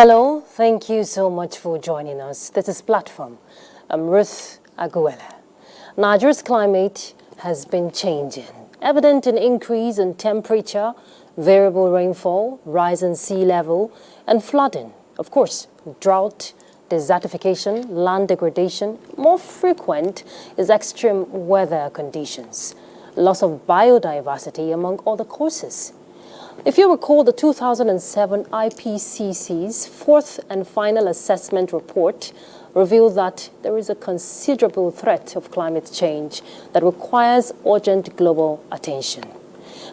Hello, thank you so much for joining us. This is Platform. I'm Ruth Aguela. Nigeria's climate has been changing, evident in increase in temperature, variable rainfall, rise in sea level, and flooding. Of course, drought, desertification, land degradation. More frequent is extreme weather conditions, loss of biodiversity, among other causes. If you recall, the 2007 IPCC's fourth and final assessment report revealed that there is a considerable threat of climate change that requires urgent global attention.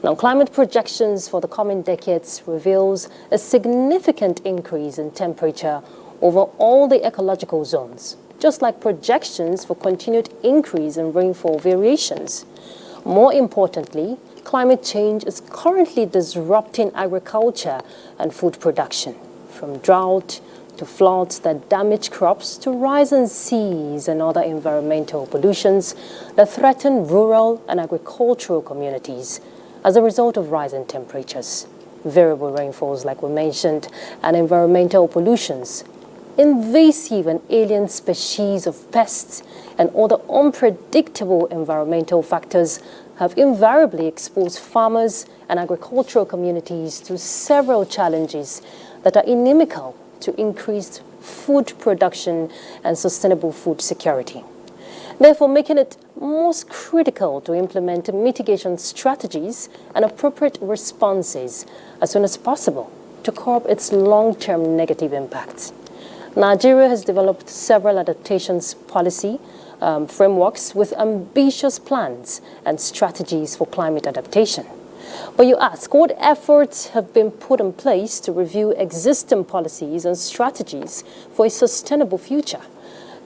Now, climate projections for the coming decades reveals a significant increase in temperature over all the ecological zones, just like projections for continued increase in rainfall variations. More importantly, climate change is currently disrupting agriculture and food production, from drought to floods that damage crops to rising seas and other environmental pollutions that threaten rural and agricultural communities as a result of rising temperatures, variable rainfalls like we mentioned, and environmental pollutions. Invasive and alien species of pests and other unpredictable environmental factors have invariably exposed farmers and agricultural communities to several challenges that are inimical to increased food production and sustainable food security. Therefore, making it most critical to implement mitigation strategies and appropriate responses as soon as possible to curb its long-term negative impacts. Nigeria has developed several adaptations policy frameworks with ambitious plans and strategies for climate adaptation. But you ask, what efforts have been put in place to review existing policies and strategies for a sustainable future?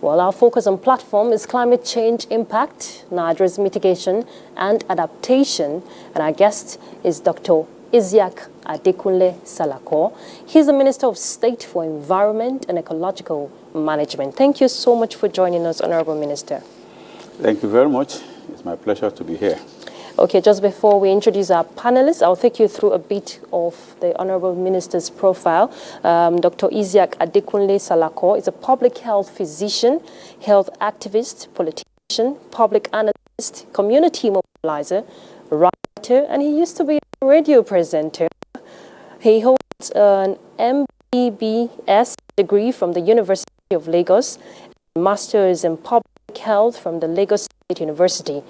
Well, our focus on Platform is climate change impact, Nigeria's mitigation and adaptation, and our guest is Dr. Iziaq Adekunle Salako. He's the Minister of State for Environment and Ecological Management. Thank you so much for joining us, Honorable Minister. Thank you very much. It's my pleasure to be here. Okay, just before we introduce our panelists, I'll take you through a bit of the Honorable Minister's profile. Dr. Iziaq Adekunle Salako is a public health physician, health activist, politician, public analyst, community mobilizer, writer, and he used to be a radio presenter. He holds an MBBS degree from the University of Lagos, and master's in public health from the Lagos State University.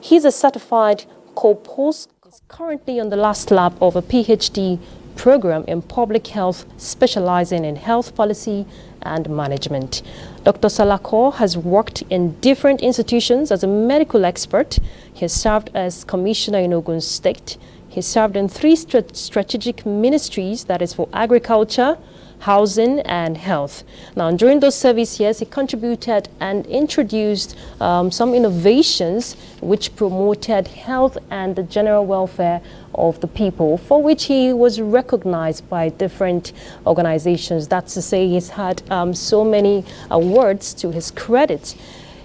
He's a certified co-post, currently on the last lap of a PhD program in public health, specializing in health policy and management. Dr. Salako has worked in different institutions as a medical expert. He has served as commissioner in Ogun State. He served in 3 strategic ministries, that is for agriculture, housing, and health. Now, during those service years, he contributed and introduced some innovations which promoted health and the general welfare of the people, for which he was recognized by different organizations. That's to say, he's had so many awards to his credit.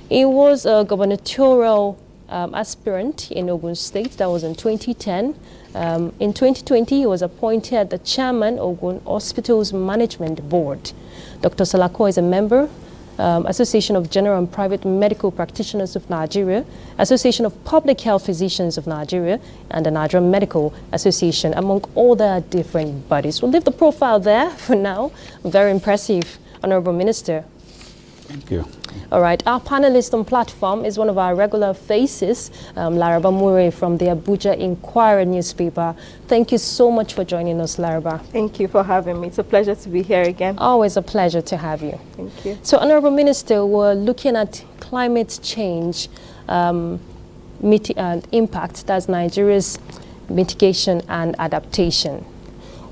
He was a gubernatorial aspirant in Ogun State. That was in 2010. In 2020, he was appointed the chairman of Ogun Hospital's Management Board. Dr. Salako is a member, Association of General and Private Medical Practitioners of Nigeria, Association of Public Health Physicians of Nigeria, and the Nigerian Medical Association, among other different bodies. We'll leave the profile there for now. Very impressive, Honorable Minister. Thank you. All right, our panelist on Platform is one of our regular faces, Laraba Mure from the Abuja Inquirer newspaper. Thank you so much for joining us, Laraba. Thank you for having me. It's a pleasure to be here again. Always a pleasure to have you. Thank you. So, Honorable Minister, we're looking at climate change impact, that's Nigeria's mitigation and adaptation.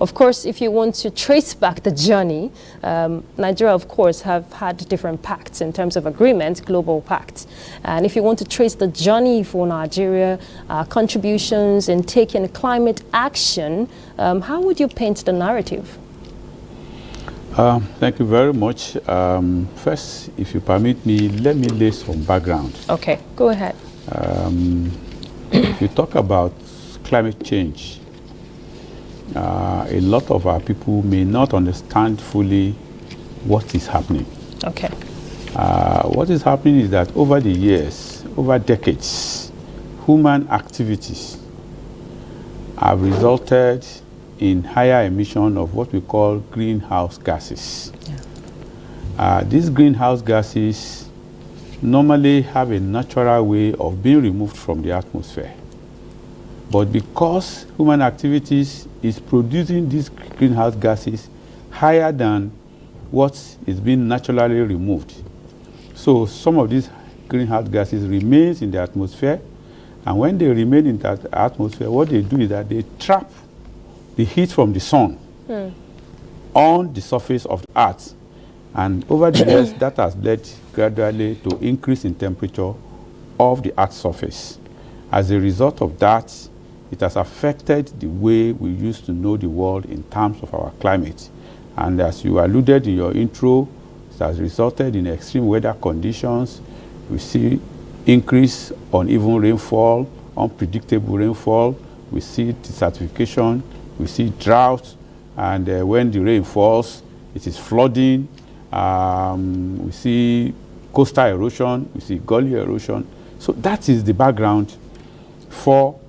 Of course, if you want to trace back the journey, Nigeria, of course, have had different pacts in terms of agreements, global pacts. And if you want to trace the journey for Nigeria, contributions in taking climate action, how would you paint the narrative? Thank you very much. First, if you permit me, let me lay some background. Okay, go ahead. If you talk about climate change, a lot of our people may not understand fully what is happening. Okay. What is happening is that over the years, over decades, human activities have resulted in higher emission of what we call greenhouse gases. Yeah. These greenhouse gases normally have a natural way of being removed from the atmosphere. But because human activities is producing these greenhouse gases higher than what is being naturally removed, so some of these greenhouse gases remains in the atmosphere, and when they remain in that atmosphere, what they do is that they trap the heat from the sun on the surface of the earth. And over the years, that has led gradually to increase in temperature of the earth's surface. As a result of that, it has affected the way we used to know the world in terms of our climate. And as you alluded in your intro, it has resulted in extreme weather conditions. We see increase uneven rainfall, unpredictable rainfall. We see desertification, we see drought, and when the rain falls, it is flooding. We see coastal erosion, we see gully erosion. So that is the background for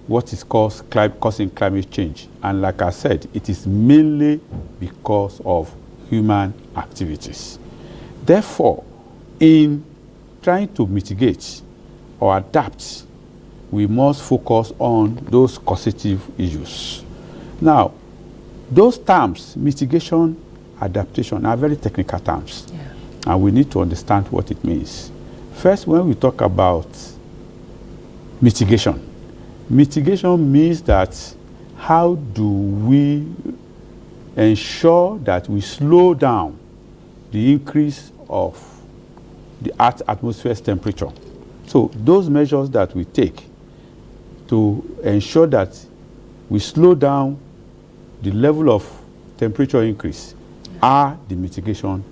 what is causing climate change. And like I said, it is mainly because of human activities. Therefore, in trying to mitigate or adapt, we must focus on those causative issues. Now, those terms, mitigation, adaptation, are very technical terms. Yeah. And we need to understand what it means. First, when we talk about mitigation, mitigation means that how do we ensure that we slow down the increase of the Earth's atmosphere's temperature. So those measures that we take to ensure that we slow down the level of temperature increase are the mitigation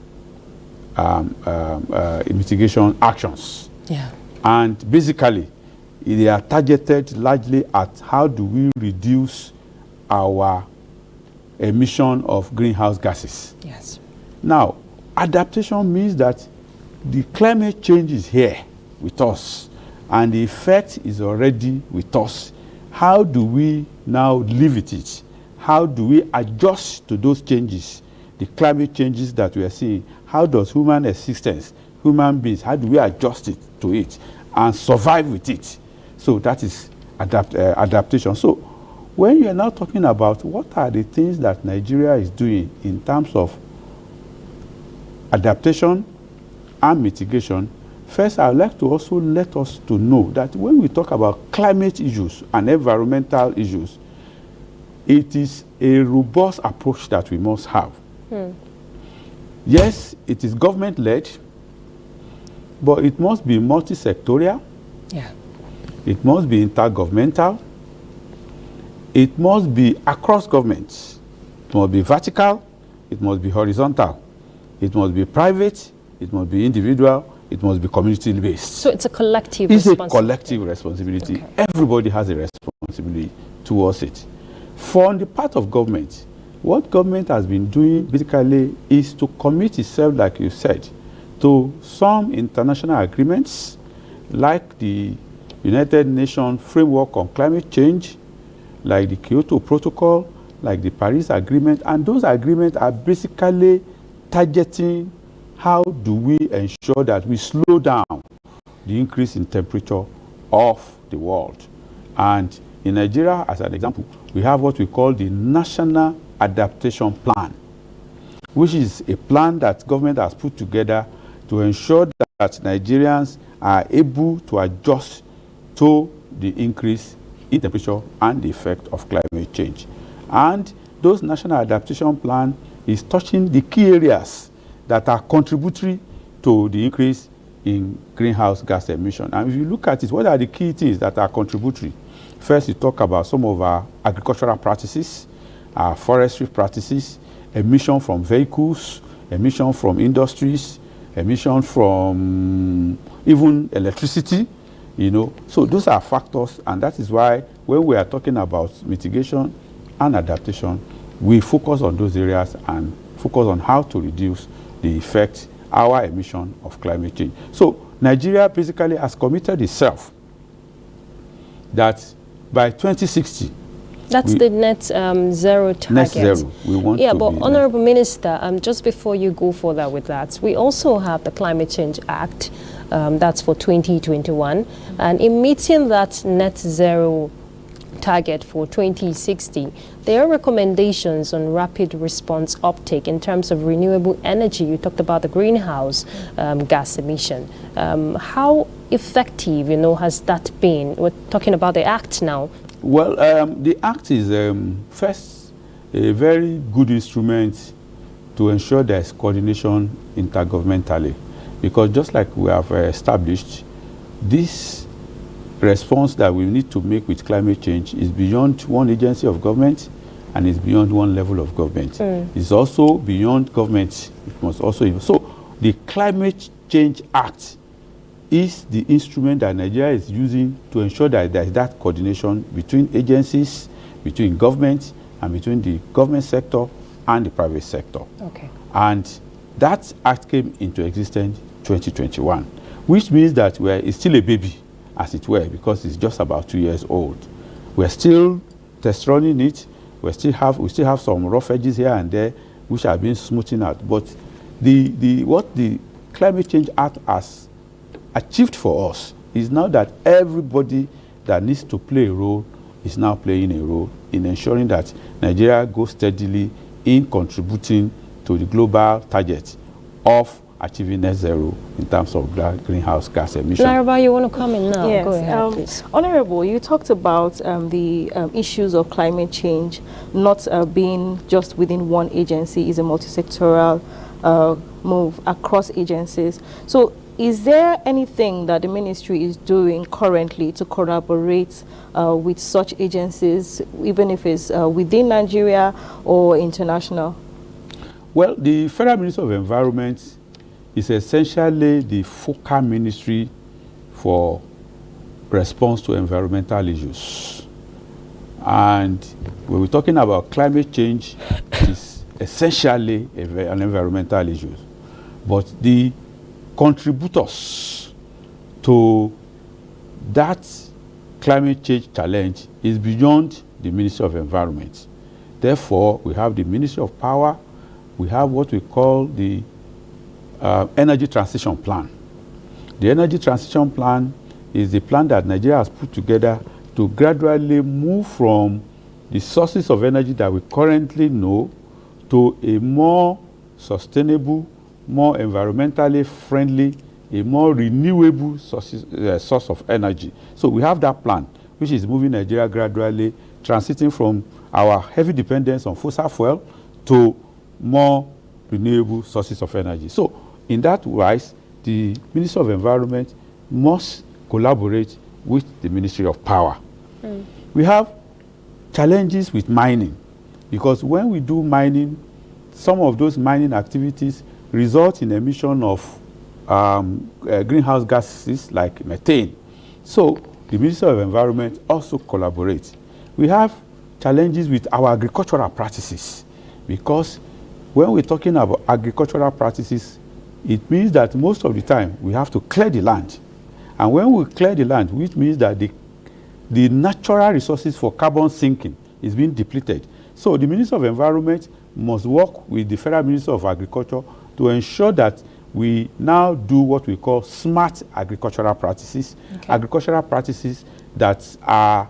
actions. Yeah. And basically, they are targeted largely at how do we reduce our emission of greenhouse gases. Yes. Now, adaptation means that the climate change is here with us, and the effect is already with us. How do we now live with it? How do we adjust to those changes, the climate changes that we are seeing? How does human existence, human beings, how do we adjust to it and survive with it? So that is adaptation. So when you are now talking about what are the things that Nigeria is doing in terms of adaptation and mitigation, first I would like to also let us to know that when we talk about climate issues and environmental issues, it is a robust approach that we must have. Yes, it is government-led, but it must be multi-sectorial. Yeah. It must be intergovernmental. It must be across governments. It must be vertical. It must be horizontal. It must be private. It must be individual. It must be community-based. So it's a collective responsibility. It's a collective responsibility. Okay. Everybody has a responsibility towards it. For the part of government, what government has been doing basically is to commit itself, like you said, to some international agreements like the United Nations Framework on Climate Change, like the Kyoto Protocol, like the Paris Agreement, and those agreements are basically targeting how do we ensure that we slow down the increase in temperature of the world. And in Nigeria, as an example, we have what we call the National Adaptation Plan, which is a plan that government has put together to ensure that Nigerians are able to adjust to the increase in temperature and the effect of climate change. And those National Adaptation Plan is touching the key areas that are contributory to the increase in greenhouse gas emission. And if you look at it, what are the key things that are contributory? First, you talk about some of our agricultural practices, our forestry practices, emission from vehicles, emission from industries, emission from even electricity, you know. So those are factors, and that is why when we are talking about mitigation and adaptation, we focus on those areas and focus on how to reduce the effect, our emission of climate change. So Nigeria basically has committed itself that by 2060, that's the net zero target. Net zero. We want to but be Honorable Minister, just before you go further with that, we also have the Climate Change Act, that's for 2021, and in meeting that net zero target for 2060, there are recommendations on rapid response uptake in terms of renewable energy. You talked about the greenhouse gas emission. How effective, has that been? We're talking about the Act now. Well, the Act is first a very good instrument to ensure there is coordination intergovernmentally, because just like we have established, this response that we need to make with climate change is beyond one agency of government and is beyond one level of government. It's also beyond government. It must also, so the Climate Change Act is the instrument that Nigeria is using to ensure that there is that coordination between agencies, between government, and between the government sector and the private sector. Okay. And that act came into existence 2021, which means that it's still a baby, as it were, because it's just about 2 years old. We're still test running it. We still have some rough edges here and there, which are being smoothed out. But what the Climate Change Act has achieved for us is now that everybody that needs to play a role is now playing a role in ensuring that Nigeria goes steadily in contributing to the global target of achieving net zero in terms of greenhouse gas emissions. Laraba, you want to come in now? Yes, go ahead, please. Honorable, you talked about the issues of climate change not being just within one agency, is a multi-sectoral move across agencies. So is there anything that the ministry is doing currently to collaborate with such agencies, even if it's within Nigeria or international? Well, the Federal Ministry of Environment is essentially the focal ministry for response to environmental issues. And when we're talking about climate change, it's essentially an environmental issue. But the contributors to that climate change challenge is beyond the Ministry of Environment. Therefore, we have the Ministry of Power, we have what we call the Energy Transition Plan. The Energy Transition Plan is the plan that Nigeria has put together to gradually move from the sources of energy that we currently know to a more sustainable, more environmentally friendly, a more renewable source of energy. So we have that plan, which is moving Nigeria gradually, transiting from our heavy dependence on fossil fuel to more renewable sources of energy. So in that wise, the Ministry of Environment must collaborate with the Ministry of Power. We have challenges with mining, because when we do mining, some of those mining activities result in emission of greenhouse gases like methane. So the Ministry of Environment also collaborates. We have challenges with our agricultural practices, because when we're talking about agricultural practices, it means that most of the time we have to clear the land. And when we clear the land, which means that the natural resources for carbon sinking is being depleted. So the Ministry of Environment must work with the Federal Ministry of Agriculture to ensure that we now do what we call smart agricultural practices, agricultural practices that are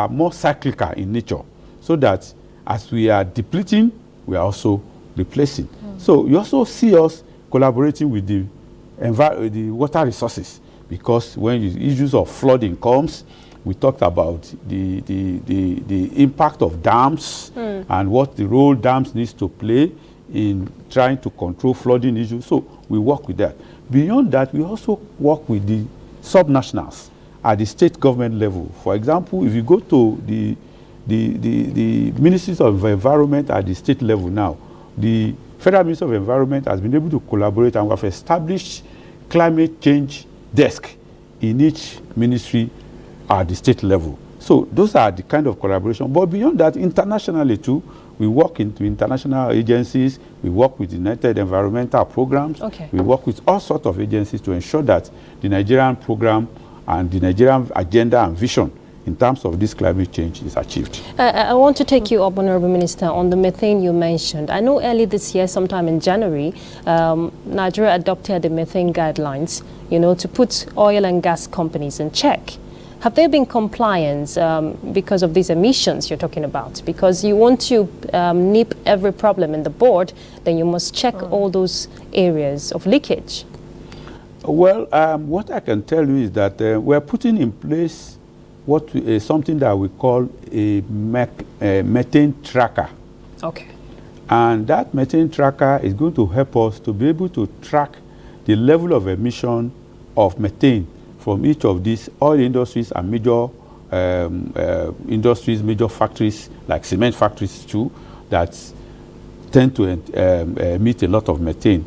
more cyclical in nature, so that as we are depleting, we are also replacing. So you also see us collaborating with the water resources, because when the issues of flooding comes, we talked about the impact of dams and what the role dams needs to play in trying to control flooding issues. So we work with that. Beyond that, we also work with the subnationals at the state government level. For example, if you go to the Ministries of Environment at the state level now, the Federal Ministry of Environment has been able to collaborate, and we have established climate change desk in each ministry at the state level. So those are the kind of collaboration. But beyond that, internationally too, we work into international agencies, we work with United Environmental Programs, we work with all sorts of agencies to ensure that the Nigerian program and the Nigerian agenda and vision in terms of this climate change is achieved. I want to take you up, Honorable Minister, on the methane you mentioned. I know early this year, sometime in January, Nigeria adopted the methane guidelines, you know, to put oil and gas companies in check. Have there been compliance because of these emissions you're talking about? Because you want to nip every problem in the board, then you must check all those areas of leakage. Well, what I can tell you is that we're putting in place what is something that we call a methane tracker. Okay. And that methane tracker is going to help us to be able to track the level of emission of methane from each of these oil industries and major industries, major factories, like cement factories too, that tend to emit a lot of methane.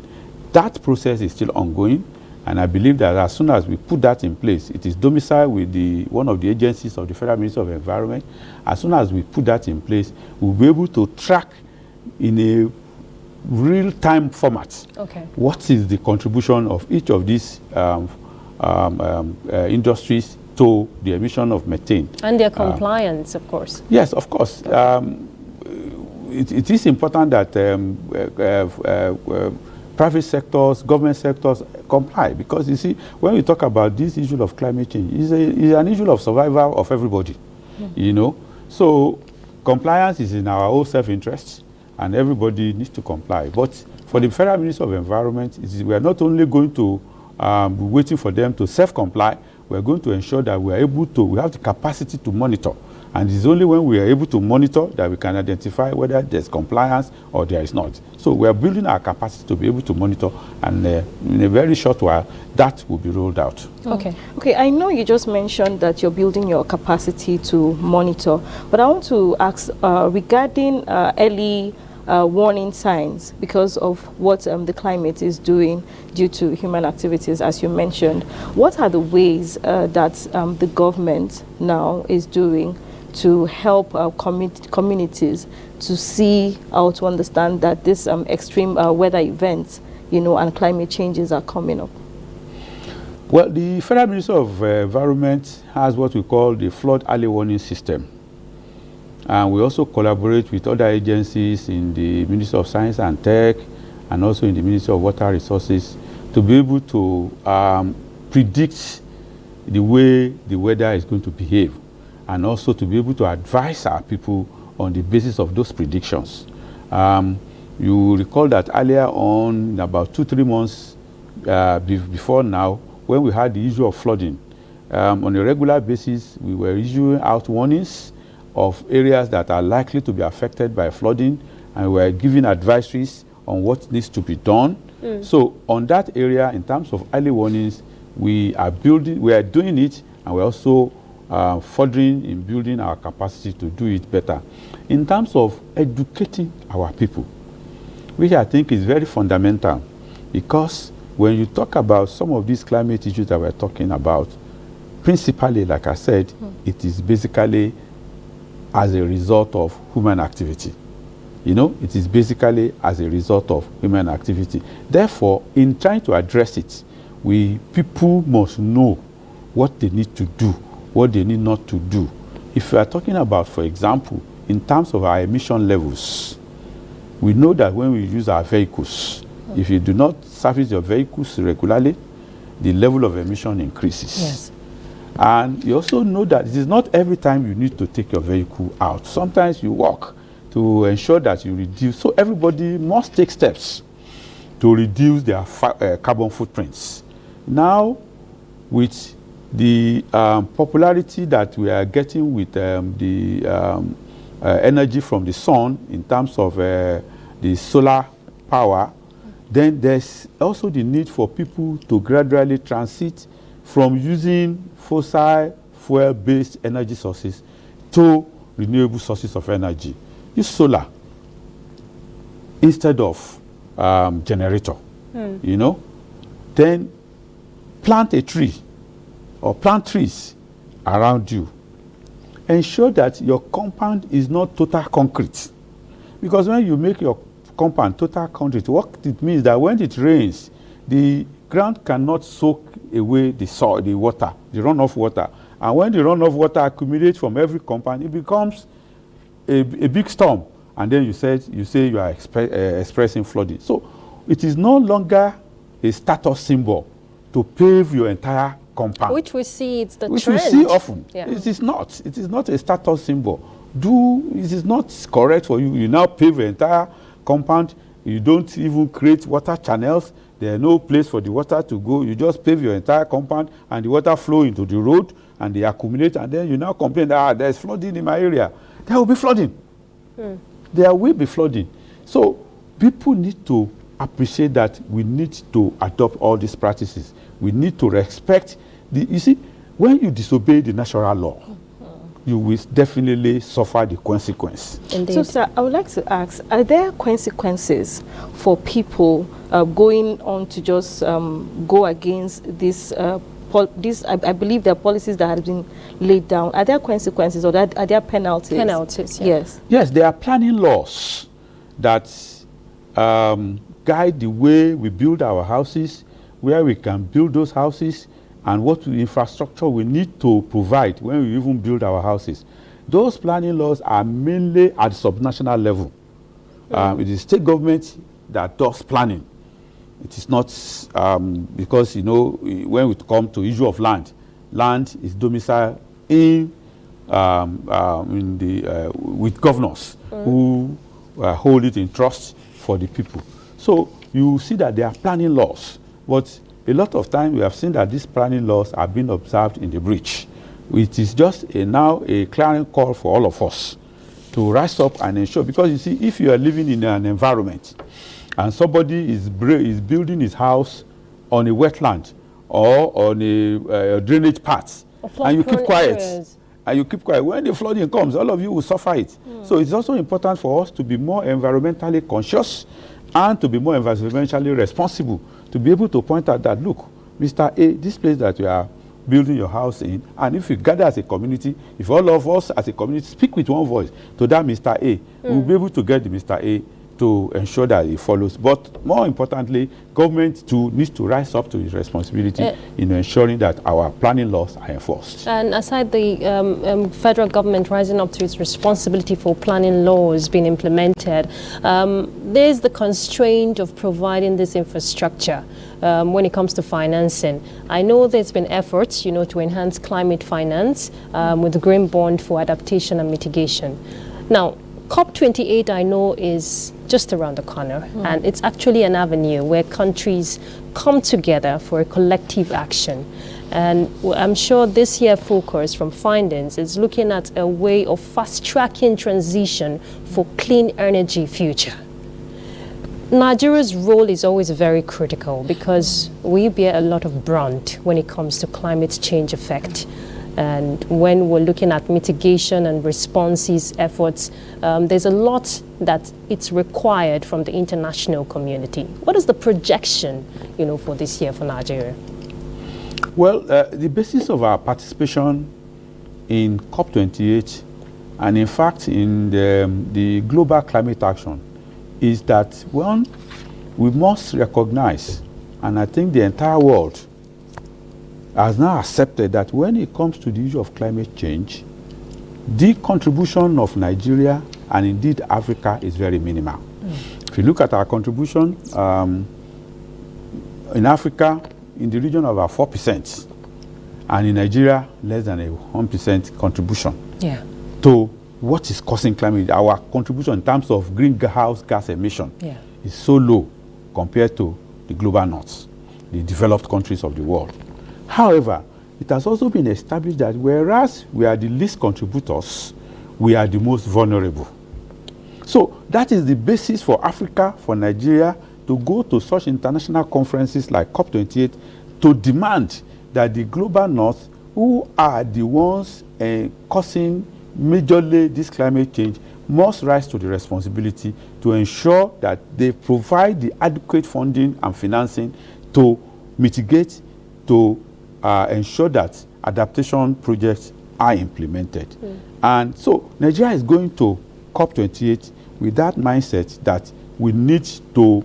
That process is still ongoing. And I believe that as soon as we put that in place, it is domiciled with one of the agencies of the Federal Ministry of Environment. As soon as we put that in place, we'll be able to track in a real-time format what is the contribution of each of these industries to the emission of methane. And their compliance, of course. Yes, of course. It is important that private sectors, government sectors comply, because you see, when we talk about this issue of climate change, it's an issue of survival of everybody, you know. So compliance is in our own self-interest, and everybody needs to comply. But for the Federal Ministry of Environment, we are not only going to be waiting for them to self-comply, we are going to ensure that we have the capacity to monitor. And it's only when we are able to monitor that we can identify whether there's compliance or there is not. So we are building our capacity to be able to monitor, and in a very short while, that will be rolled out. Okay. Okay, I know you just mentioned that you're building your capacity to monitor, but I want to ask regarding early warning signs because of what the climate is doing due to human activities, as you mentioned. What are the ways that the government now is doing to help communities to see how to understand that this extreme weather events, you know, and climate changes are coming up? Well, the Federal Ministry of Environment has what we call the flood early warning system. And we also collaborate with other agencies in the Ministry of Science and Tech and also in the Ministry of Water Resources to be able to predict the way the weather is going to behave, and also to be able to advise our people on the basis of those predictions. You will recall that earlier on, about 2-3 months before now, when we had the issue of flooding, on a regular basis, we were issuing out warnings of areas that are likely to be affected by flooding, and we were giving advisories on what needs to be done. So on that area, in terms of early warnings, we are doing it, and we're also furthering in building our capacity to do it better. In terms of educating our people, which I think is very fundamental, because when you talk about some of these climate issues that we're talking about, principally, like I said, it is basically as a result of human activity. You know, it is basically as a result of human activity. Therefore, in trying to address it, people must know what they need to do, what they need not to do. If we are talking about, for example, in terms of our emission levels, we know that when we use our vehicles, if you do not service your vehicles regularly, the level of emission increases. Yes. And you also know that it is not every time you need to take your vehicle out. Sometimes you walk to ensure that you reduce. So everybody must take steps to reduce their carbon footprints. Now, with the popularity that we are getting with the energy from the sun in terms of the solar power, then there's also the need for people to gradually transit from using fossil fuel-based energy sources to renewable sources of energy. Use solar instead of generator, you know. Then plant a tree or plant trees around you. ensure that your compound is not total concrete. Because when you make your compound total concrete, what it means that when it rains, the ground cannot soak away the soil, the water, the runoff water. And when the runoff water accumulates from every compound, it becomes a big storm. And then you say you are expressing flooding. So it is no longer a status symbol to pave your entire compound. Which we see, it's the which trend. we see often. Yeah. It is not. It is not a status symbol. It is not correct for you. You now pave the entire compound. You don't even create water channels. There is no place for the water to go. You just pave your entire compound and the water flow into the road and they accumulate, and then you now complain that there is flooding in my area. There will be flooding. There will be flooding. So people need to appreciate that we need to adopt all these practices. We need to respect you see, when you disobey the natural law, you will definitely suffer the consequence. Indeed. So, sir, I would like to ask, are there consequences for people going on to just go against this, I believe there are policies that have been laid down. Are there consequences or are there penalties? Penalties, yeah. Yes. Yes, there are planning laws that guide the way we build our houses, where we can build those houses, and what infrastructure we need to provide when we even build our houses. Those planning laws are mainly at subnational level. It is state government that does planning. It is not because, you know, when we come to issue of land is domiciled with governors who hold it in trust for the people. So you see that there are planning laws, but a lot of time we have seen that these planning laws are being observed in the breach. It is just now a clarion call for all of us to rise up and ensure, because you see, if you are living in an environment and somebody is building his house on a wetland or on a drainage path, and you keep quiet, when the flooding comes, all of you will suffer it. So it's also important for us to be more environmentally conscious and to be more environmentally responsible, to be able to point out that, look, Mr. A, this place that you are building your house in, and if you gather as a community, if all of us as a community speak with one voice to that Mr. A, we'll be able to get the Mr. A to ensure that it follows. But more importantly, government too needs to rise up to its responsibility in ensuring that our planning laws are enforced. And aside the federal government rising up to its responsibility for planning laws being implemented, there's the constraint of providing this infrastructure when it comes to financing. I know there's been efforts, you know, to enhance climate finance with the Green Bond for Adaptation and Mitigation. Now, COP28, I know, is just around the corner, and it's actually an avenue where countries come together for a collective action. And I'm sure this year's focus from findings is looking at a way of fast-tracking transition for clean energy future. Nigeria's role is always very critical because we bear a lot of brunt when it comes to climate change effect. And when we're looking at mitigation and responses efforts, there's a lot that it's required from the international community. What is the projection, you know, for this year for Nigeria? Well, the basis of our participation in COP28 and in fact in the global climate action is that, one, we must recognize, and I think the entire world has now accepted, that when it comes to the issue of climate change, the contribution of Nigeria and indeed Africa is very minimal. If you look at our contribution in Africa, in the region of about 4%, and in Nigeria, less than a 1% contribution to what is causing climate. Our contribution in terms of greenhouse gas emission is so low compared to the global north, the developed countries of the world. However, it has also been established that whereas we are the least contributors, we are the most vulnerable. So that is the basis for Africa, for Nigeria, to go to such international conferences like COP28 to demand that the global north, who are the ones causing majorly this climate change, must rise to the responsibility to ensure that they provide the adequate funding and financing to mitigate, to ensure that adaptation projects are implemented. And so Nigeria is going to COP28 with that mindset that we need to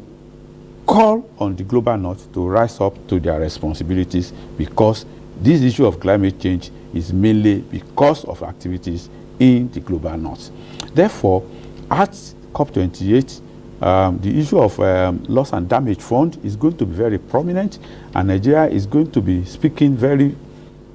call on the global north to rise up to their responsibilities, because this issue of climate change is mainly because of activities in the global north. Therefore, at COP28, the issue of loss and damage fund is going to be very prominent, and Nigeria is going to be speaking very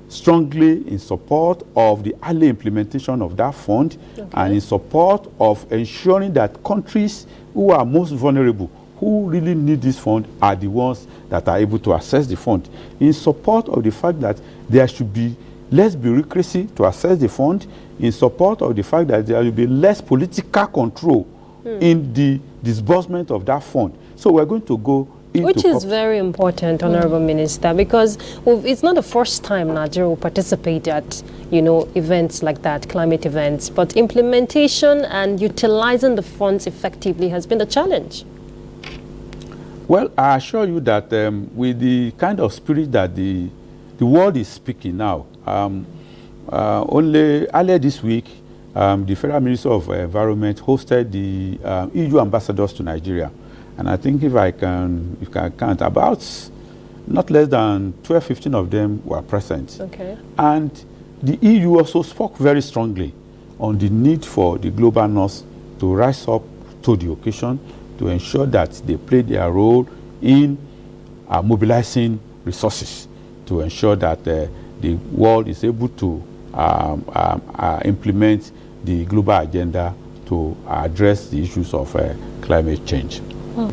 strongly in support of the early implementation of that fund, and in support of ensuring that countries who are most vulnerable, who really need this fund, are the ones that are able to access the fund, in support of the fact that there should be less bureaucracy to access the fund, in support of the fact that there will be less political control in the disbursement of that fund. So we're going to go into which is very important, Honorable Minister, because it's not the first time Nigeria will participate at, events like that, climate events, but implementation and utilizing the funds effectively has been the challenge. Well, I assure you that with the kind of spirit that the world is speaking now, only earlier this week, the Federal Minister of Environment hosted the EU ambassadors to Nigeria. And I think if I can count, about not less than 12, 15 of them were present. Okay. And the EU also spoke very strongly on the need for the global north to rise up to the occasion, to ensure that they play their role in mobilizing resources, to ensure that the world is able to implement the global agenda to address the issues of climate change.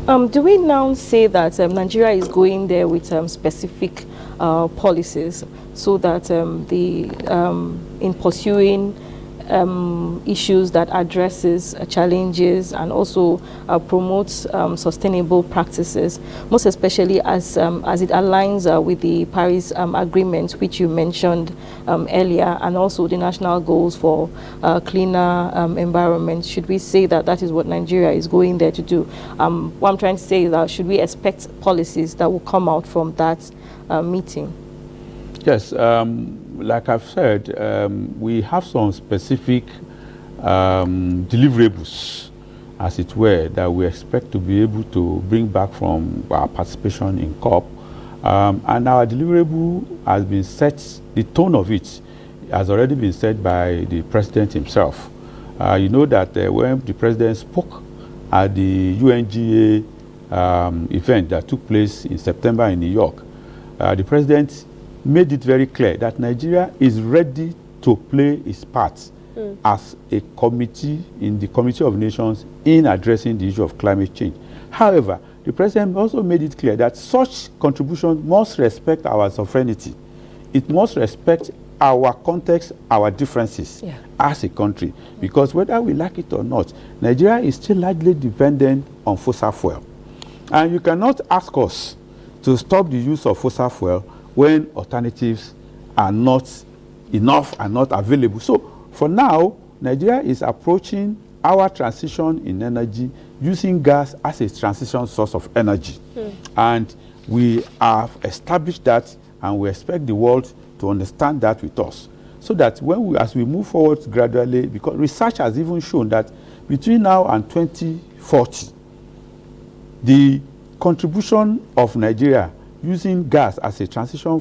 Do we now say that Nigeria is going there with specific policies, so that in pursuing issues that addresses challenges and also promotes sustainable practices, most especially as it aligns with the Paris Agreement, which you mentioned earlier, and also the national goals for cleaner environment? Should we say that that is what Nigeria is going there to do? What I'm trying to say is that should we expect policies that will come out from that meeting? Yes, like I've said, we have some specific deliverables, as it were, that we expect to be able to bring back from our participation in COP. And our deliverable has been set, the tone of it has already been set by the president himself. You know that when the president spoke at the UNGA event that took place in September in New York, the president made it very clear that Nigeria is ready to play its part as a committee in the Committee of Nations in addressing the issue of climate change. However, the president also made it clear that such contribution must respect our sovereignty. It must respect our context, our differences as a country. Because whether we like it or not, Nigeria is still largely dependent on fossil fuel. And you cannot ask us to stop the use of fossil fuel when alternatives are not enough and not available. So for now, Nigeria is approaching our transition in energy using gas as a transition source of energy. And we have established that, and we expect the world to understand that with us. So that as we move forward gradually, because research has even shown that between now and 2040, the contribution of Nigeria using gas as a transition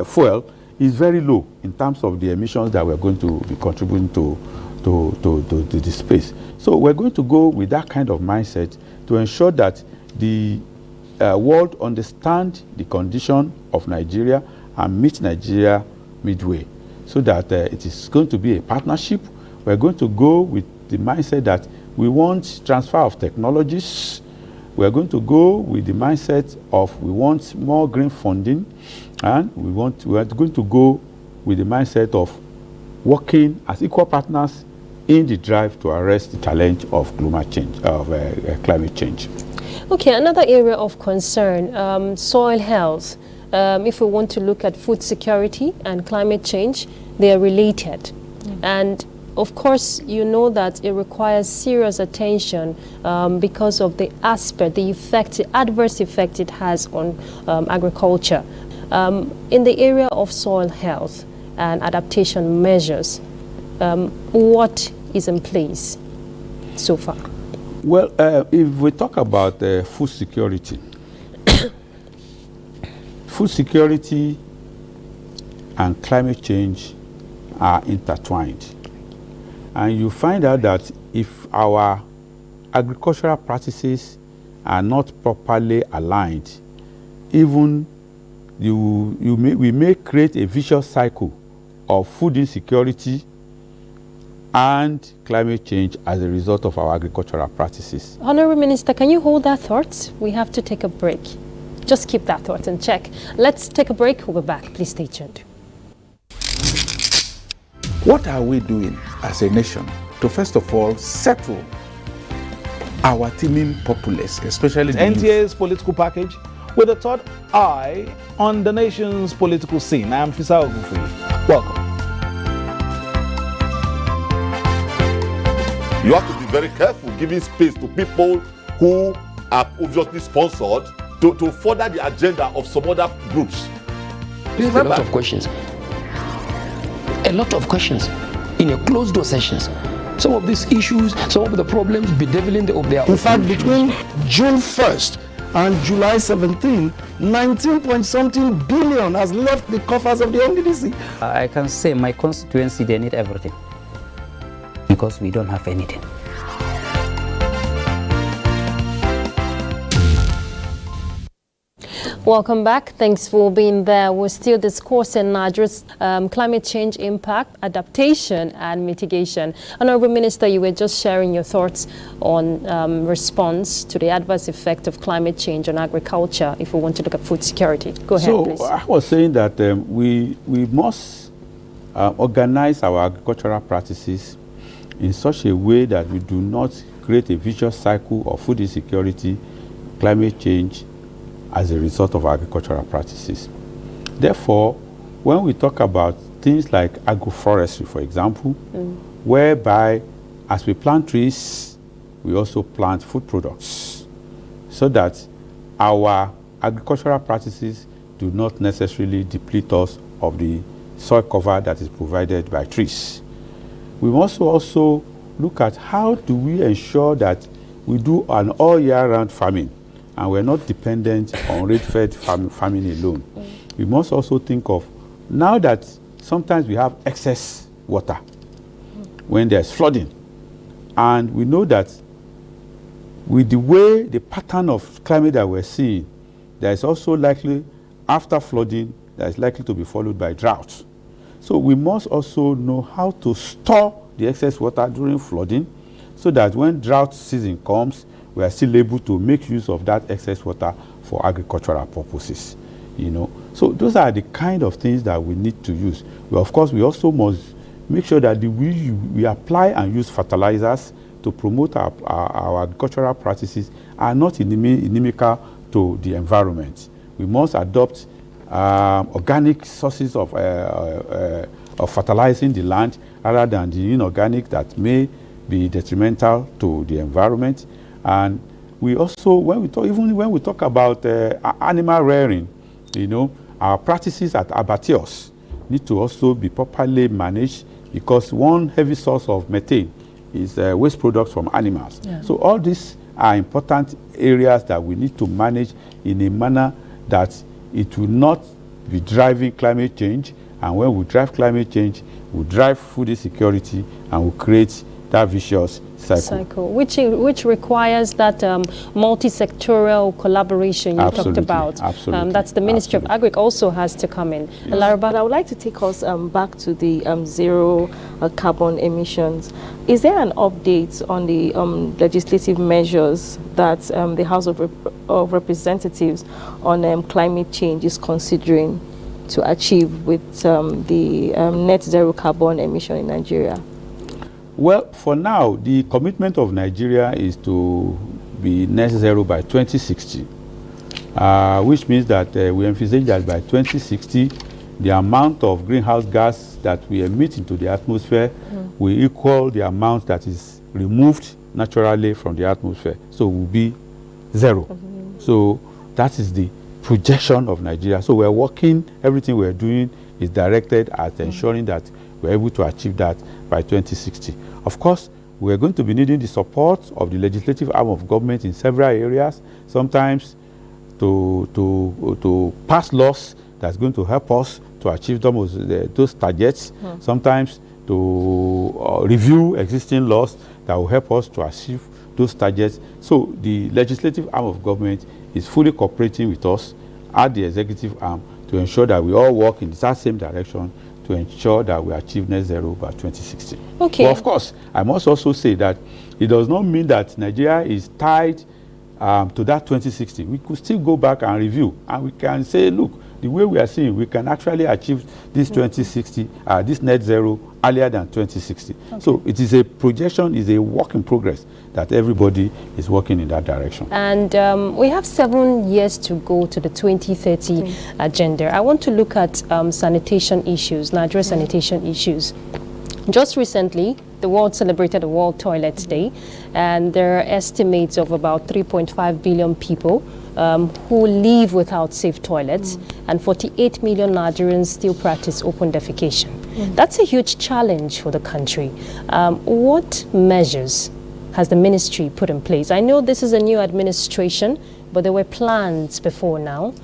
fuel is very low in terms of the emissions that we're going to be contributing to the space. So we're going to go with that kind of mindset to ensure that the world understand the condition of Nigeria and meet Nigeria midway, so that it is going to be a partnership. We're going to go with the mindset that we want transfer of technologies. We're going to go with the mindset of we want more green funding, and we are going to go with the mindset of working as equal partners in the drive to arrest the challenge of climate change. Okay, another area of concern, soil health. If we want to look at food security and climate change, they are related. And of course, you know that it requires serious attention because of the aspect, the effect, the adverse effect it has on agriculture. In the area of soil health and adaptation measures, what is in place so far? Well, if we talk about food security, food security and climate change are intertwined. And you find out that if our agricultural practices are not properly aligned, even we may create a vicious cycle of food insecurity and climate change as a result of our agricultural practices. Honorable Minister, can you hold that thought? We have to take a break. Just keep that thought and check. Let's take a break. We'll be back. Please stay tuned. What are we doing as a nation to first of all settle our teeming populace, especially the NTA's political package with a third eye on the nation's political scene? I am Iziaq. Welcome. You have to be very careful giving space to people who are obviously sponsored to further the agenda of some other groups. There's a lot of questions. A lot of questions in a closed-door sessions. Some of these issues, some of the problems bedeviling of their. In fact, between June 1st and July 17, 19-point-something billion has left the coffers of the NDDC. I can say my constituency, they need everything because we don't have anything. Welcome back. Thanks for being there. We're still discussing Nigeria's climate change impact, adaptation and mitigation. Honorable Minister, you were just sharing your thoughts on response to the adverse effect of climate change on agriculture if we want to look at food security. Go ahead, please. I was saying that we must organize our agricultural practices in such a way that we do not create a vicious cycle of food insecurity, climate change, as a result of agricultural practices. Therefore, when we talk about things like agroforestry, for example, whereby as we plant trees, we also plant food products, so that our agricultural practices do not necessarily deplete us of the soil cover that is provided by trees. We must also look at how do we ensure that we do an all year round farming and we're not dependent on rain-fed farming alone. We must also think of, now that sometimes we have excess water when there's flooding, and we know that with the pattern of climate that we're seeing, there is also likely, after flooding, that is likely to be followed by drought. So we must also know how to store the excess water during flooding, so that when drought season comes, we are still able to make use of that excess water for agricultural purposes, you know. So those are the kind of things that we need to use. Well, of course, we also must make sure that we apply and use fertilizers to promote our agricultural practices are not inimical to the environment. We must adopt organic sources of fertilizing the land rather than the inorganic that may be detrimental to the environment. And we also, when we talk about animal rearing, you know, our practices at abattoirs need to also be properly managed, because one heavy source of methane is waste products from animals. Yeah. So all these are important areas that we need to manage in a manner that it will not be driving climate change. And when we drive climate change, we drive food insecurity, and we create that vicious cycle. Which requires that multi-sectoral collaboration you talked about. Absolutely. That's the Ministry of Agri also has to come in. Yes. But I would like to take us back to the zero carbon emissions. Is there an update on the legislative measures that the House of Representatives on climate change is considering to achieve with the net zero carbon emission in Nigeria? Well, for now, the commitment of Nigeria is to be net zero by 2060, which means that we envisage that by 2060, the amount of greenhouse gas that we emit into the atmosphere will equal the amount that is removed naturally from the atmosphere. So will be zero. So that is the projection of Nigeria. So we're working, everything we're doing is directed at ensuring that we're able to achieve that by 2060. Of course, we're going to be needing the support of the legislative arm of government in several areas, sometimes to pass laws that's going to help us to achieve those targets, sometimes to review existing laws that will help us to achieve those targets. So the legislative arm of government is fully cooperating with us at the executive arm to ensure that we all work in that same direction to ensure that we achieve net zero by 2060. Okay. But of course, I must also say that it does not mean that Nigeria is tied to that 2060. We could still go back and review, and we can say, look, the way we are seeing, we can actually achieve this 2060, this net zero earlier than 2060. Okay. So it is a projection, is a work in progress that everybody is working in that direction. And we have 7 years to go to the 2030 agenda. I want to look at sanitation issues, Nigerian sanitation issues. Just recently, the world celebrated the World Toilet Day, and there are estimates of about 3.5 billion people who live without safe toilets, and 48 million Nigerians still practice open defecation. That's a huge challenge for the country. What measures has the ministry put in place? I know this is a new administration, but there were plans before now.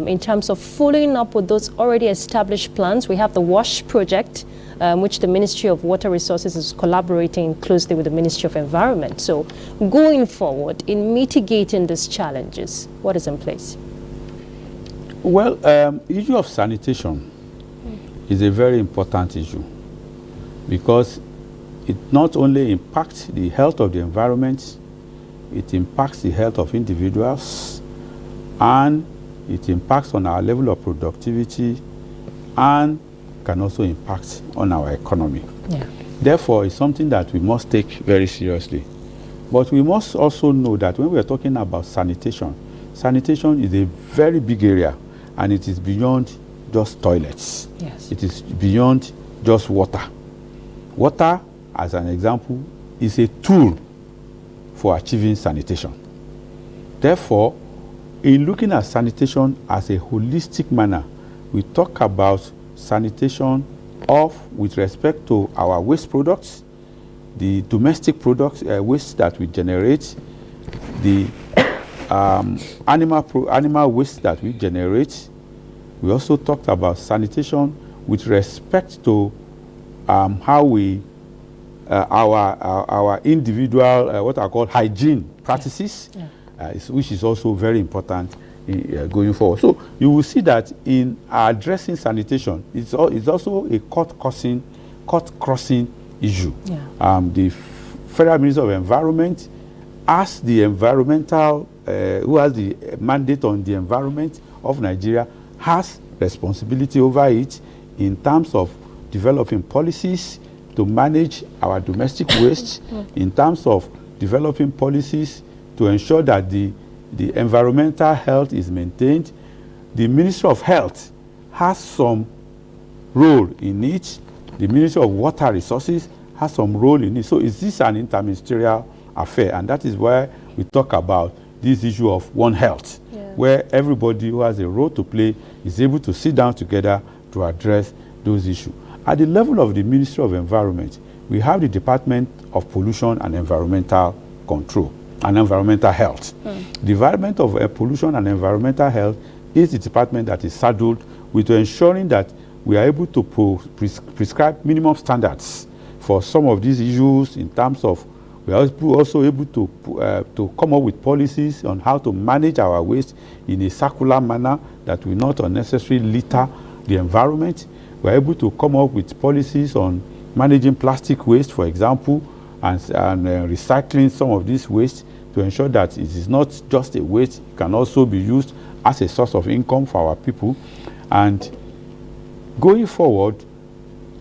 In terms of following up with those already established plans, we have the WASH project, which the Ministry of Water Resources is collaborating closely with the Ministry of Environment. So going forward, in mitigating these challenges, what is in place? Well, issue of sanitation is a very important issue because it not only impacts the health of the environment, it impacts the health of individuals, and it impacts on our level of productivity, and can also impact on our economy. Yeah. Therefore, it's something that we must take very seriously. But we must also know that when we are talking about sanitation, sanitation is a very big area, and it is beyond just toilets. Yes. It is beyond just water. Water, as an example, is a tool for achieving sanitation. Therefore, in looking at sanitation as a holistic manner, we talk about sanitation with respect to our waste products, the domestic products, waste that we generate, the animal waste that we generate. We also talked about sanitation with respect to how we, our individual, what are called hygiene practices, which is also very important going forward. So you will see that in addressing sanitation, it's also a court-crossing issue. Yeah. The Federal Minister of Environment, as the environmental, who has the mandate on the environment of Nigeria, has responsibility over it in terms of developing policies to manage our domestic waste, in terms of developing policies to ensure that the environmental health is maintained. The Ministry of Health has some role in it. The Ministry of Water Resources has some role in it. So is this an interministerial affair? And that is why we talk about this issue of One Health, where everybody who has a role to play is able to sit down together to address those issues. At the level of the Ministry of Environment, we have the Department of Pollution and Environmental Control and Environmental Health. The Department of Pollution and Environmental Health is the department that is saddled with ensuring that we are able to prescribe minimum standards for some of these issues in terms of we are also able to come up with policies on how to manage our waste in a circular manner that will not unnecessarily litter the environment. We are able to come up with policies on managing plastic waste, for example, and recycling some of this waste to ensure that it is not just a waste, it can also be used as a source of income for our people. And going forward,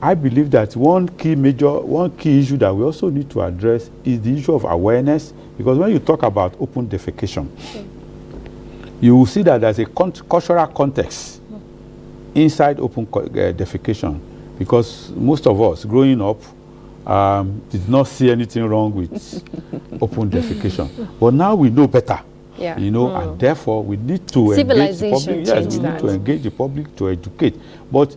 I believe that one key issue that we also need to address is the issue of awareness, because when you talk about open defecation, you will see that there's a cultural context inside open defecation, because most of us growing up did not see anything wrong with open defecation. But now we know better. Yeah. You know, and therefore we need to engage the public. Yes, we need to engage the public to educate. But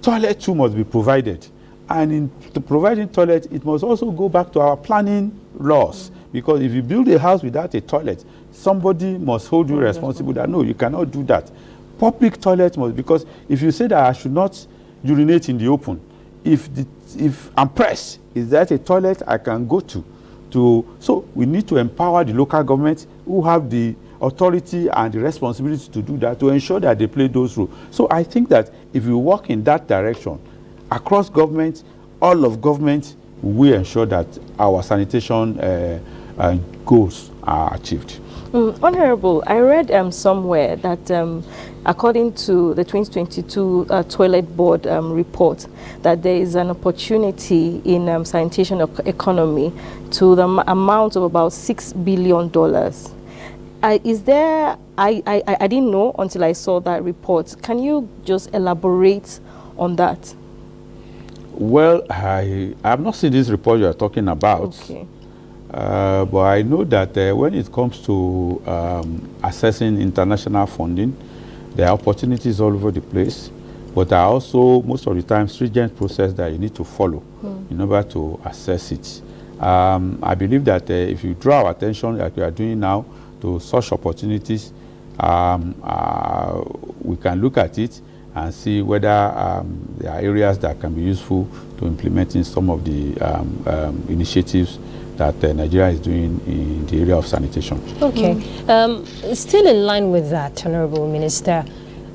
toilet too must be provided. And in providing toilet, it must also go back to our planning laws. Because if you build a house without a toilet, somebody must hold you responsible that, no, you cannot do that. Public toilets must, because if you say that I should not urinate in the open, if I'm pressed, is that a toilet I can go to? So we need to empower the local government who have the authority and the responsibility to do that, to ensure that they play those roles. So I think that if we work in that direction, across government, all of government, we ensure that our sanitation goals are achieved. Honorable, I read somewhere that according to the 2022 Toilet Board report, that there is an opportunity in sanitation economy to the amount of about $6 billion. Is there, I didn't know until I saw that report. Can you just elaborate on that? Well, I have not seen this report you are talking about. Okay. But I know that when it comes to assessing international funding, there are opportunities all over the place, but there are also, most of the time, stringent process that you need to follow in order to assess it. I believe that if you draw our attention, like we are doing now, to such opportunities, we can look at it and see whether there are areas that can be useful to implementing some of the initiatives that Nigeria is doing in the area of sanitation. Okay. Still in line with that, Honorable Minister,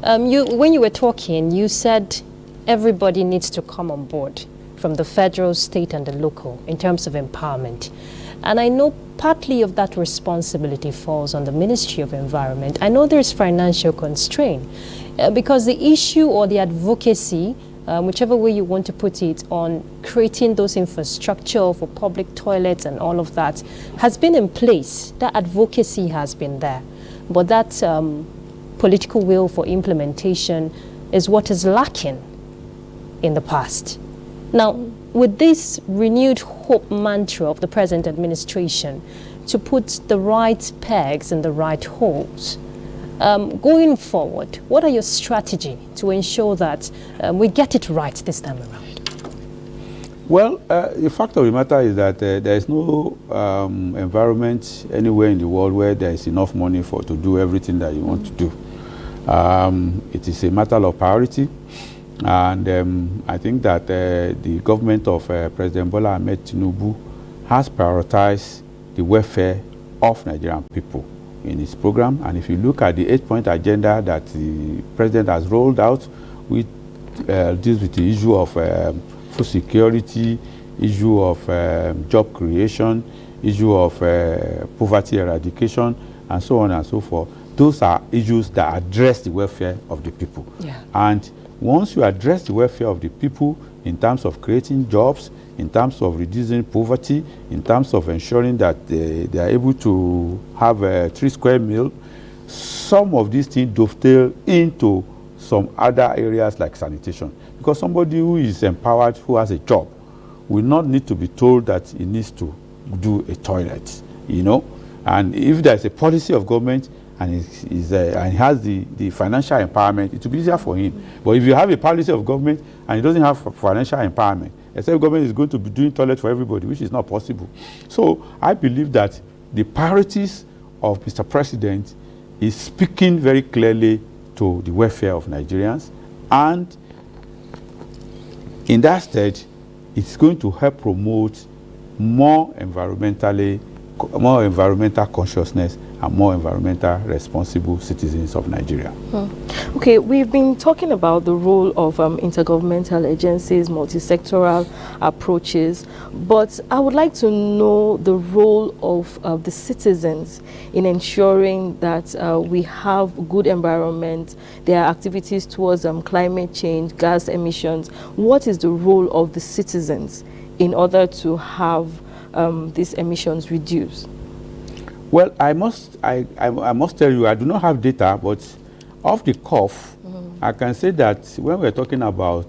when you were talking, you said everybody needs to come on board, from the federal, state, and the local, in terms of empowerment. And I know partly of that responsibility falls on the Ministry of Environment. I know there's financial constraint because the issue or the advocacy, whichever way you want to put it, on creating those infrastructure for public toilets and all of that has been in place. That advocacy has been there. But that political will for implementation is what is lacking in the past. Now, with this renewed hope mantra of the present administration to put the right pegs in the right holes, going forward, what are your strategy to ensure that we get it right this time around? Well, the fact of the matter is that there is no environment anywhere in the world where there is enough money to do everything that you want to do. It is a matter of priority. And I think that the government of President Bola Ahmed Tinubu has prioritized the welfare of Nigerian people in his program. And if you look at the 8-point agenda that the president has rolled out, which deals with the issue of food security, issue of job creation, issue of poverty eradication, and so on and so forth, those are issues that address the welfare of the people. Yeah. And once you address the welfare of the people in terms of creating jobs, in terms of reducing poverty, in terms of ensuring that they are able to have a 3 square meal, some of these things dovetail into some other areas like sanitation. Because somebody who is empowered, who has a job, will not need to be told that he needs to do a toilet, you know. And if there's a policy of government and he has the financial empowerment, it will be easier for him. But if you have a policy of government and he doesn't have financial empowerment, except government is going to be doing toilet for everybody, which is not possible. So I believe that the priorities of Mr. President is speaking very clearly to the welfare of Nigerians, and in that stage, it's going to help promote more environmental consciousness and more environmental responsible citizens of Nigeria. Okay, we've been talking about the role of intergovernmental agencies, multi-sectoral approaches, but I would like to know the role of the citizens in ensuring that we have good environment. There are activities towards climate change, gas emissions. What is the role of the citizens in order to have these emissions reduced? Well, I must tell you, I do not have data, but off the cuff, I can say that when we're talking about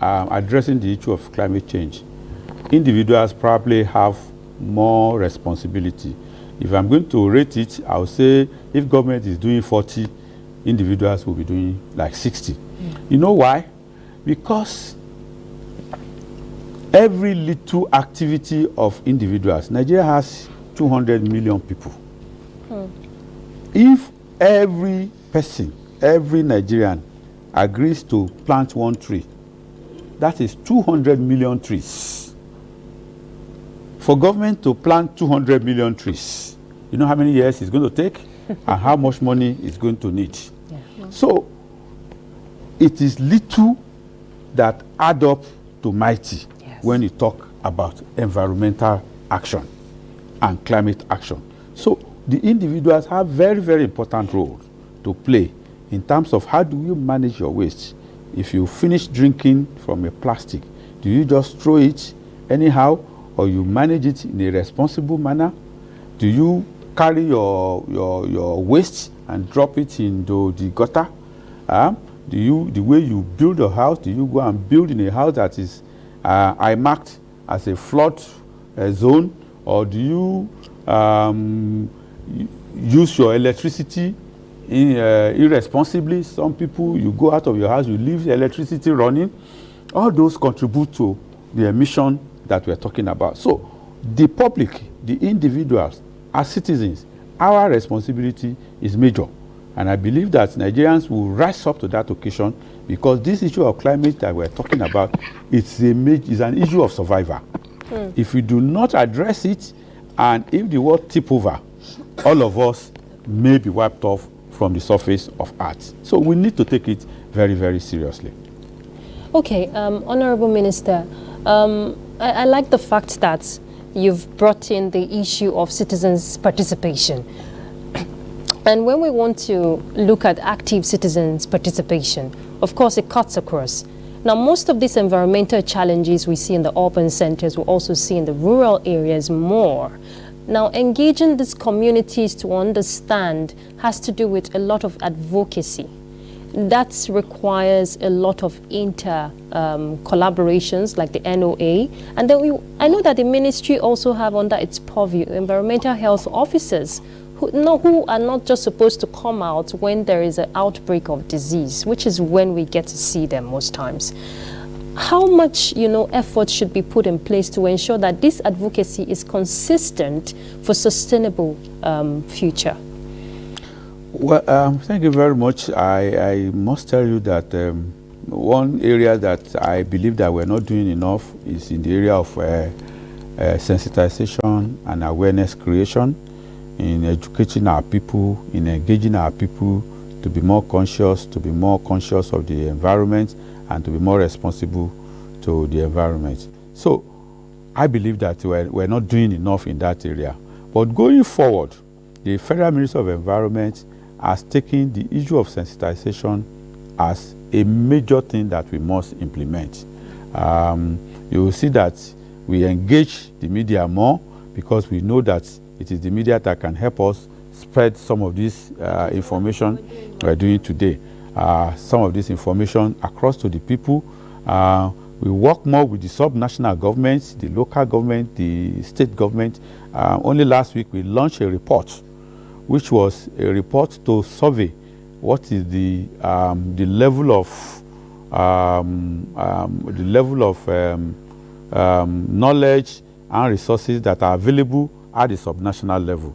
addressing the issue of climate change, individuals probably have more responsibility. If I'm going to rate it, I would say if government is doing 40, individuals will be doing like 60. You know why? Because every little activity of individuals, Nigeria has 200 million people. If every person, every Nigerian agrees to plant 1 tree, that is 200 million trees. For government to plant 200 million trees, you know how many years it's going to take and how much money it's going to need. Yeah. So it is little that add up to mighty when you talk about environmental action and climate action. So the individuals have very, very important role to play in terms of how do you manage your waste. If you finish drinking from a plastic, do you just throw it anyhow, or you manage it in a responsible manner? Do you carry your waste and drop it into the gutter? The way you build a house, do you go and build in a house that is marked as a flood zone, or do you use your electricity irresponsibly? Some people, you go out of your house, you leave the electricity running. All those contribute to the emission that we're talking about. So the public, the individuals, as citizens, our responsibility is major. And I believe that Nigerians will rise up to that occasion, because this issue of climate that we're talking about is an issue of survival. If we do not address it, and if the world tip over, all of us may be wiped off from the surface of Earth. So we need to take it very, very seriously. Okay, Honorable Minister, I like the fact that you've brought in the issue of citizens' participation. And when we want to look at active citizens' participation, of course, it cuts across. Now, most of these environmental challenges we see in the urban centers, we also see in the rural areas more. Now, engaging these communities to understand has to do with a lot of advocacy. That requires a lot of collaborations like the NOA. And then I know that the ministry also have under its purview environmental health officers who are not just supposed to come out when there is an outbreak of disease, which is when we get to see them most times. How much, effort should be put in place to ensure that this advocacy is consistent for sustainable future? Well, thank you very much. I must tell you that one area that I believe that we're not doing enough is in the area of sensitization and awareness creation, in educating our people, in engaging our people to be more conscious of the environment and to be more responsible to the environment. So I believe that we're not doing enough in that area. But going forward, the Federal Ministry of Environment has taken the issue of sensitization as a major thing that we must implement. You will see that we engage the media more, because we know that it is the media that can help us spread some of this information we're doing today. Some of this information across to the people. We work more with the sub-national governments, the local government, the state government. Only last week we launched a report, which was a report to survey what is the level of knowledge and resources that are available at the subnational level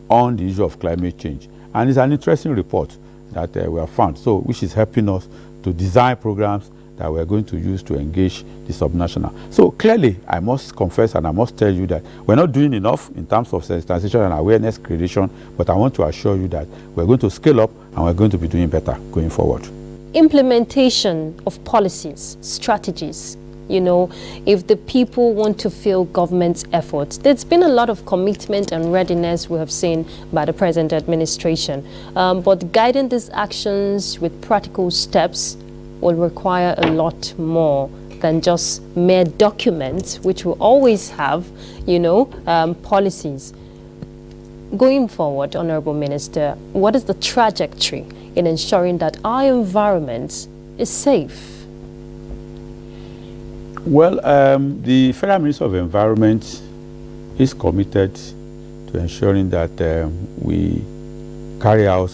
on the issue of climate change. And it's an interesting report that we have found, so which is helping us to design programs that we're going to use to engage the subnational. So clearly, I must confess and I must tell you that we're not doing enough in terms of sensitization and awareness creation, but I want to assure you that we're going to scale up and we're going to be doing better going forward. Implementation of policies, strategies, if the people want to feel government's efforts. There's been a lot of commitment and readiness we have seen by the present administration, but guiding these actions with practical steps will require a lot more than just mere documents, which will always have, policies. Going forward, Honorable Minister, what is the trajectory in ensuring that our environment is safe? Well, the Federal Ministry of Environment is committed to ensuring that we carry out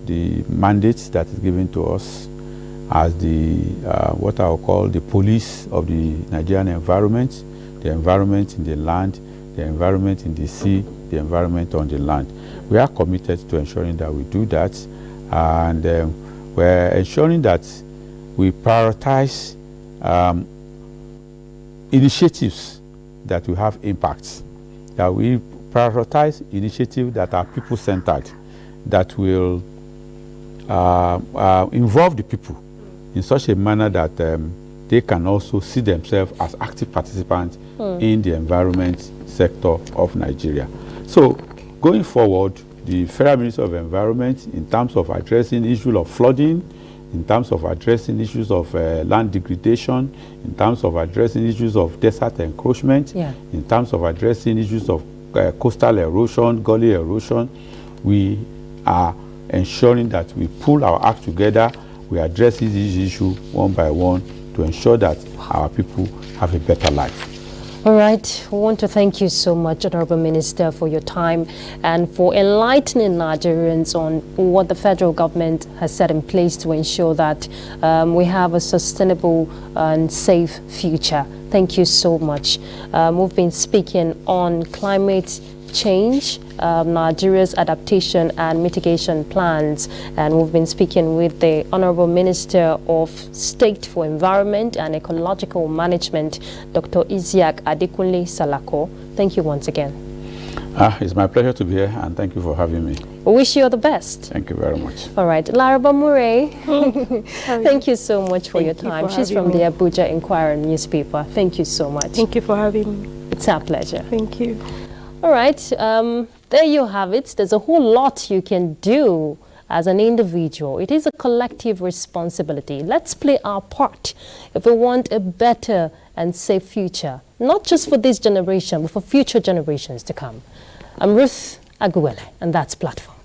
the mandates that is given to us. as the what I will call the police of the Nigerian environment, the environment in the land, the environment in the sea, the environment on the land. We are committed to ensuring that we do that, and we're ensuring that we prioritize initiatives that will have impacts, that we prioritize initiatives that are people-centered, that will involve the people in such a manner that they can also see themselves as active participants in the environment sector of Nigeria. So going forward, the Federal Ministry of Environment, in terms of addressing the issue of flooding, in terms of addressing issues of land degradation, in terms of addressing issues of desert encroachment, in terms of addressing issues of coastal erosion, gully erosion, we are ensuring that we pull our act together, we address these issues one by one to ensure that our people have a better life. All right, we want to thank you so much, Honorable Minister, for your time and for enlightening Nigerians on what the federal government has set in place to ensure that we have a sustainable and safe future. Thank you so much. We've been speaking on climate change, Nigeria's adaptation and mitigation plans, and we've been speaking with the Honorable Minister of State for Environment and Ecological Management, Dr. Iziaq Adekunle Salako. Thank you once again. It's my pleasure to be here, and thank you for having me. We wish you all the best. Thank you very much. All right, Laraba Murray, thank you so much for your time. She's from the Abuja Inquirer newspaper. Thank you so much. Thank you for having me. It's our pleasure. Thank you. All right, there you have it. There's a whole lot you can do as an individual. It is a collective responsibility. Let's play our part if we want a better and safe future, not just for this generation, but for future generations to come. I'm Ruth Aguwele, and that's Platform.